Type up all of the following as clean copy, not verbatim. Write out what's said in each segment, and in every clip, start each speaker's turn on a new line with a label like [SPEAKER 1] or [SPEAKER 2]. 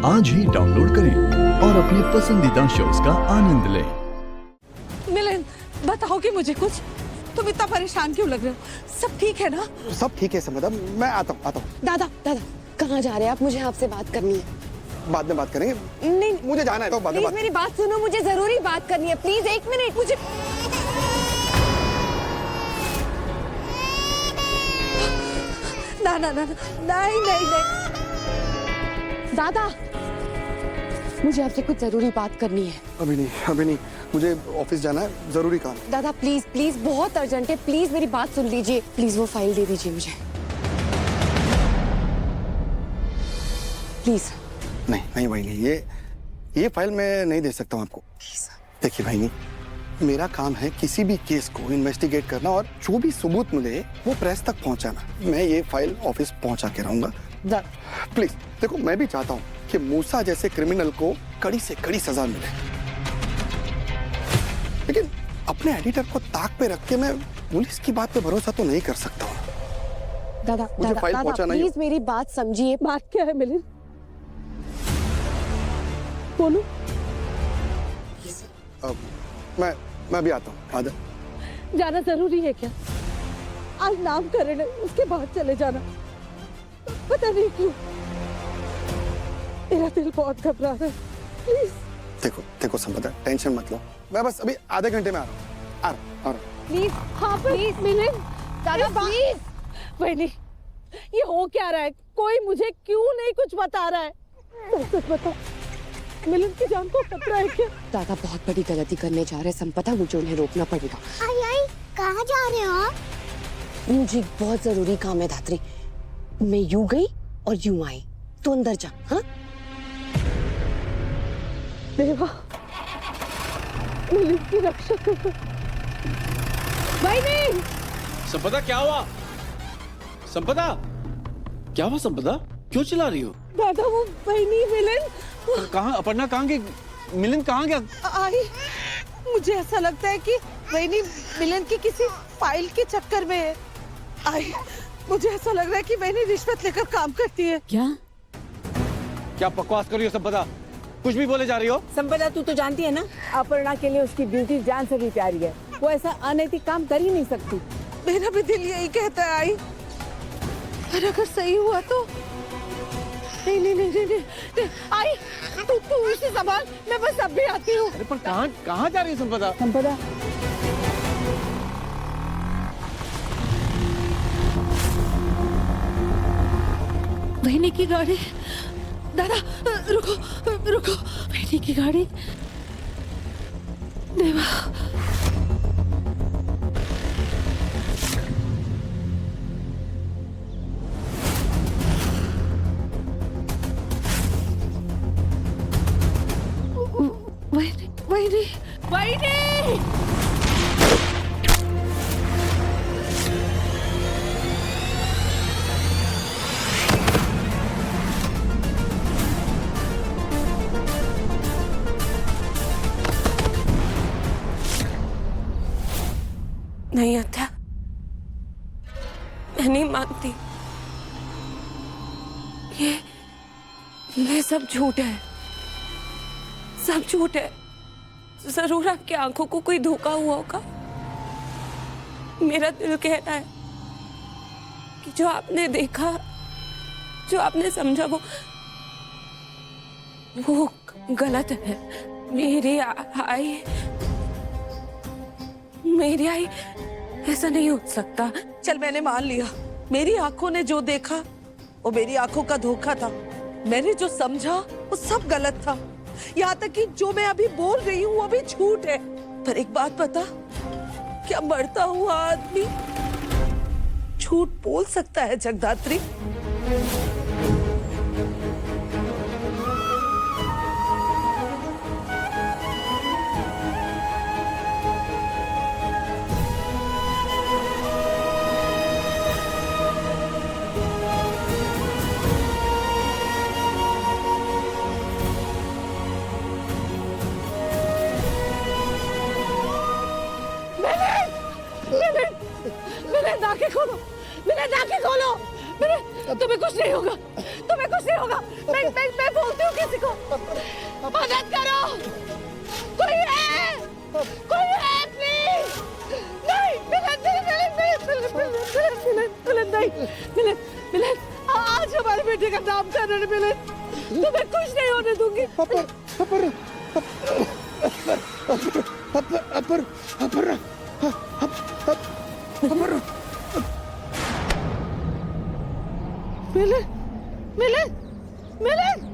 [SPEAKER 1] आज ही डाउनलोड करें और अपने पसंदीदा शोज का आनंद लें।
[SPEAKER 2] मिलन, बताओगे मुझे कुछ? तुम इतना परेशान क्यों लग रहे हो? सब ठीक है ना?
[SPEAKER 3] सब ठीक है समझा, मैं आता हूँ।
[SPEAKER 4] दादा दादा कहाँ जा रहे हैं आप? मुझे आपसे बात करनी है।
[SPEAKER 3] बाद में बात करेंगे।
[SPEAKER 4] नहीं
[SPEAKER 3] मुझे जाना है तो बाद में
[SPEAKER 4] प्लीज मेरी बात सुनो, मुझे जरूरी बात करनी है। प्लीज 1 मिनट मुझे।
[SPEAKER 2] ना ना ना नहीं नहीं नहीं
[SPEAKER 4] दादा मुझे आपसे कुछ जरूरी बात करनी है।
[SPEAKER 3] अभी नहीं, मुझे ऑफिस जाना है, जरूरी काम है।
[SPEAKER 4] दादा प्लीज प्लीज बहुत अर्जेंट है, प्लीज मेरी बात सुन लीजिए। प्लीज वो फाइल दे दीजिए मुझे, प्लीज।
[SPEAKER 3] नहीं भाई नहीं, ये फाइल मैं नहीं दे सकता हूँ आपको। देखिए भाई नहीं, मेरा काम है किसी भी केस को इन्वेस्टिगेट करना और जो भी सबूत मिले वो प्रेस तक पहुंचाना। मैं ये फाइल ऑफिस पहुंचा के रहूंगा। प्लीज देखो, मैं भी चाहता हूँ कि मूसा जैसे क्रिमिनल को कड़ी से कड़ी सजा मिले, लेकिन अपने एडिटर को ताक पे रख के मैं पुलिस की बात पे भरोसा तो नहीं कर सकता हूँ।
[SPEAKER 4] दादा
[SPEAKER 3] मुझे फाइल पहुंचाना ही।
[SPEAKER 4] प्लीज मेरी बात समझिए।
[SPEAKER 2] बात क्या है मिलन? बोलो।
[SPEAKER 3] मैं भी आता हूँ। आधा
[SPEAKER 2] जाना जरूरी है क्या? आज नामकरण है, उसके बाद चले जाना। पता नहीं क्यों मेरा दिल बहुत घबरा रहा है। प्लीज
[SPEAKER 3] देखो संपदा, टेंशन मत लो, मैं बस अभी आधे घंटे में आ रहा हूँ।
[SPEAKER 4] प्लीज
[SPEAKER 2] हाँ प्लीज मिलन।
[SPEAKER 4] दादा प्लीज।
[SPEAKER 2] वही ये हो क्या रहा है? कोई मुझे क्यों नहीं कुछ बता रहा है? सच बताओ, मिलन की जान को खतरा है क्या?
[SPEAKER 4] दादा बहुत बड़ी गलती करने जा रहे हैं संपदा, मुझे उन्हें रोकना पड़ेगा।
[SPEAKER 5] आई कहाँ जा रहे हो आप?
[SPEAKER 4] मुझे बहुत जरूरी काम है धात्री। मैं यूं गई और यूं आई, तू अंदर जा। हाँ
[SPEAKER 2] देवा, मिलन की रक्षा करो। भाई नहीं।
[SPEAKER 6] संपदा क्या हुआ? संपदा क्या हुआ? संपदा क्यों चिल्ला रही हो?
[SPEAKER 2] दादा वो भाई नहीं मिलन।
[SPEAKER 6] कहाँ अपर्णा? कहाँ गई? मिलन कहाँ गया?
[SPEAKER 2] आई, मुझे ऐसा लगता है कि वही मिलन की किसी फाइल के चक्कर में है। आई, मुझे ऐसा लग रहा है कि वही रिश्वत लेकर काम करती है।
[SPEAKER 6] क्या बकवास कर रही हो संपदा? कुछ भी बोले जा रही हो?
[SPEAKER 7] संपदा तू तो जानती है ना, अपर्णा के लिए उसकी ब्यूटी जान से भी प्यारी है। वो ऐसा अनैतिक काम कर ही नहीं सकती।
[SPEAKER 2] मेरा भी दिल यही कहता है आई, पर अगर सही हुआ तो। नहीं आई, तू उसे संभाल, मैं बस अब भी आती हूँ।
[SPEAKER 6] अरे पर कहाँ जा रही है संपदा?
[SPEAKER 7] संपदा
[SPEAKER 2] बहनी की गाड़ी। दादा रुको, बहनी की गाड़ी। देवा वही
[SPEAKER 4] नहीं अत्या, मैं नहीं मानती। ये सब झूठ है, सब झूठ है। जरूर आपकी आंखों को कोई धोखा हुआ होगा। मेरा दिल कह रहा है कि जो आपने देखा, जो आपने समझा, वो गलत है। मेरी आई ऐसा नहीं हो सकता।
[SPEAKER 2] चल, मैंने मान लिया, मेरी आंखों ने जो देखा वो मेरी आंखों का धोखा था। मैंने जो समझा वो सब गलत था। यहाँ तक कि जो मैं अभी बोल रही हूँ वो भी झूठ है। पर एक बात बता, क्या मरता हुआ आदमी झूठ बोल सकता है जगदात्री? मेरे आंखें खोलो, मेरे आंखें खोलो। तुम्हें कुछ नहीं होगा, तुम्हें कुछ नहीं होगा। मैं बोलती हूँ किसी मेरे को मदद करो, कोई है प्लीज। नहीं मिलन, आज हमारे बेटे का नाम करने मिलन, तुम्हें कुछ नहीं होने दूंगी। मिलन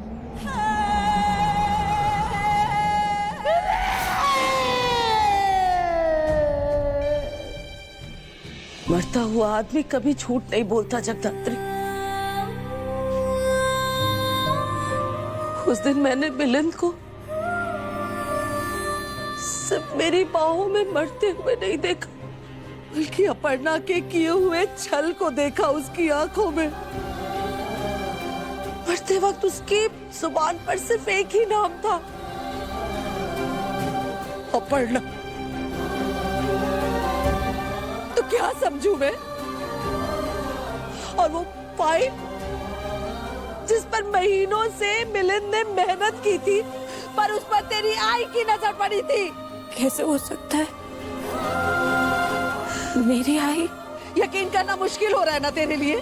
[SPEAKER 2] मरता हुआ आदमी कभी झूठ नहीं बोलता जगदात्री। उस दिन मैंने मिलन को सिर्फ मेरी बाहों में मरते हुए नहीं देखा, बल्कि अपर्णा के किए हुए छल को देखा उसकी आंखों में। मरते वक्त उसकी जुबान पर सिर्फ एक ही नाम था, अपर्णा। तो क्या समझू मैं? और वो फाइल जिस पर महीनों से मिलन ने मेहनत की थी, पर उस पर तेरी आई की नजर पड़ी थी।
[SPEAKER 4] कैसे हो सकता है? मेरी आई?
[SPEAKER 2] यकीन करना मुश्किल हो रहा है ना तेरे लिए,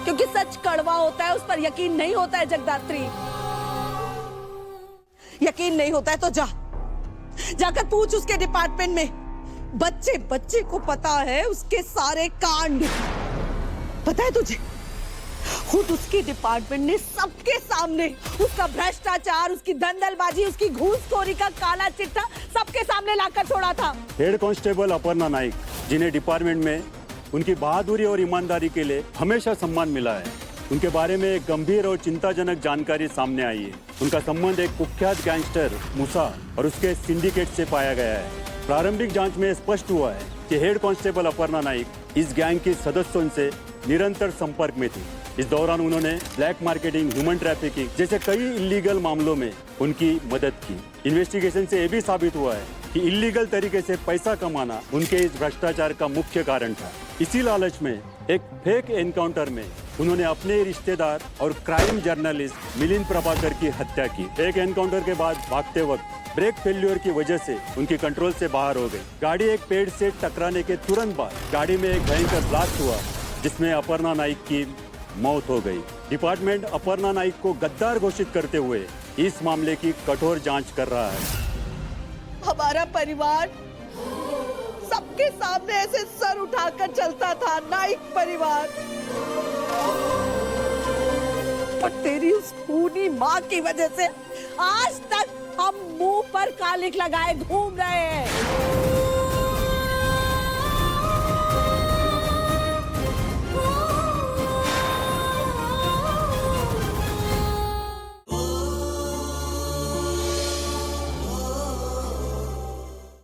[SPEAKER 2] क्योंकि सच कड़वा होता है, उस पर यकीन नहीं होता है जगदात्री। यकीन नहीं होता है तो जाकर पूछ उसके डिपार्टमेंट में। बच्चे को पता है उसके सारे कांड, पता है तुझे? खुद उसके डिपार्टमेंट ने सबके सामने उसका भ्रष्टाचार, उसकी धंधलबाजी, उसकी घूसखोरी का काला चिट्ठा सबके सामने लाकर छोड़ा था।
[SPEAKER 8] हेड कांस्टेबल अपर्णा नाइक, जिन्हें डिपार्टमेंट में उनकी बहादुरी और ईमानदारी के लिए हमेशा सम्मान मिला है, उनके बारे में एक गंभीर और चिंताजनक जानकारी सामने आई है। उनका संबंध एक कुख्यात गैंगस्टर मूसा और उसके सिंडिकेट से पाया गया है। प्रारंभिक जांच में स्पष्ट हुआ है कि हेड कांस्टेबल अपर्णा नाइक इस गैंग के सदस्यों से निरंतर संपर्क में थी। इस दौरान उन्होंने ब्लैक मार्केटिंग, ह्यूमन ट्रैफिकिंग जैसे कई इलीगल मामलों में उनकी मदद की। इन्वेस्टिगेशन से यह भी साबित हुआ है कि इलीगल तरीके से पैसा कमाना उनके इस भ्रष्टाचार का मुख्य कारण था। इसी लालच में एक फेक एनकाउंटर में उन्होंने अपने रिश्तेदार और क्राइम जर्नलिस्ट मिलिंद प्रभाकर की हत्या की। एक एनकाउंटर के बाद भागते वक्त ब्रेक फेल्यूर की वजह से उनकी कंट्रोल से बाहर हो गई। गाड़ी एक पेड़ से टकराने के तुरंत बाद गाड़ी में एक भयंकर ब्लास्ट हुआ, जिसमें अपर्णा नाइक की मौत हो गई। डिपार्टमेंट अपर्णा नाइक को गद्दार घोषित करते हुए इस मामले की कठोर जांच कर रहा है।
[SPEAKER 2] हमारा परिवार सबके सामने ऐसे सर उठाकर चलता था, नाइक परिवार। पर तेरी उस खूनी माँ की वजह से आज तक हम मुंह पर कालिक लगाए घूम रहे हैं।